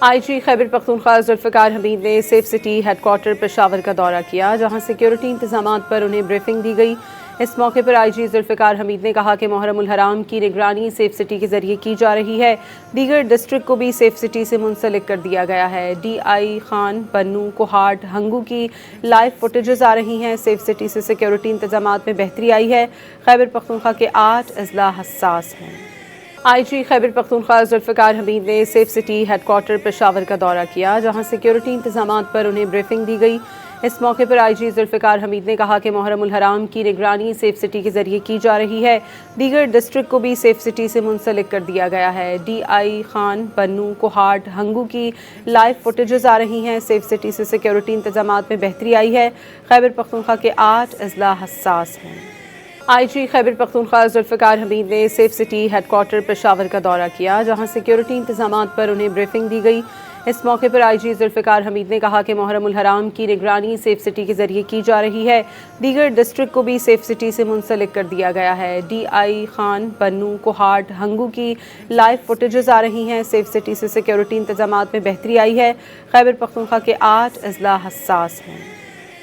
IG Khyber Pakhtunkhwa Zulfikar Hamid ने safe city headquarter Peshawar का दौरा किया, जहां सिक्योरिटी इंतजामात पर उन्हें ब्रीफिंग दी गई। इस मौके पर IG जुल्फ़िकार हमीद ने कहा कि मुहर्रम उल हराम की निगरानी सेफ सिटी के जरिए की जा रही है। दीगर डिस्ट्रिक्ट को भी सेफ सिटी से मुंसलिक कर दिया गया है। DI खान, पन्नू, कोहाट, हंगू की लाइव फुटेजेस आ रही हैं। सेफ सिटी से सिक्योरिटी इंतजामात में बेहतरी आई है। खैबर पख्तूनख्वा के 8 अजला हसास हैं। IG खैबर पख्तूनख्वा जुल्फ़िकार हमीद ने सेफ सिटी हेडक्वार्टर पेशावर का दौरा किया, जहां सिक्योरिटी इंतजामात पर उन्हें ब्रीफिंग दी गई। इस मौके पर IG जुल्फ़िकार हमीद ने कहा कि मुहर्रम उल हराम की निगरानी सेफ सिटी के जरिए की जा रही है। दीगर डिस्ट्रिक्ट को भी सेफ सिटी से मुंसलिक कर दिया गया है। DI खान, पन्नू, कोहाट, हंगू की लाइव फुटेजेस आ रही हैं। सेफ सिटी से सिक्योरिटी इंतजामात में बेहतरी आई है। खैबर पख्तूनख्वा के 8 अजला हसास हैं। IG खैबर पख्तूनख्वा जुल्फ़िकार हमीद ने सेफ सिटी हेडक्वार्टर पेशावर का दौरा किया, जहां सिक्योरिटी इंतजामात पर उन्हें ब्रीफिंग दी गई। इस मौके पर IG जुल्फ़िकार हमीद ने कहा कि मुहर्रम उल हराम की निगरानी सेफ सिटी के जरिए की जा रही है। दीगर डिस्ट्रिक्ट को भी सेफ सिटी से मुंसलिक कर दिया गया है। DI खान, पन्नू, कोहाट, हंगू की लाइव फुटेजेस आ रही हैं। सेफ सिटी से सिक्योरिटी इंतजामात में बेहतरी आई है। खैबर पख्तूनख्वा के 8 अजला हसास हैं।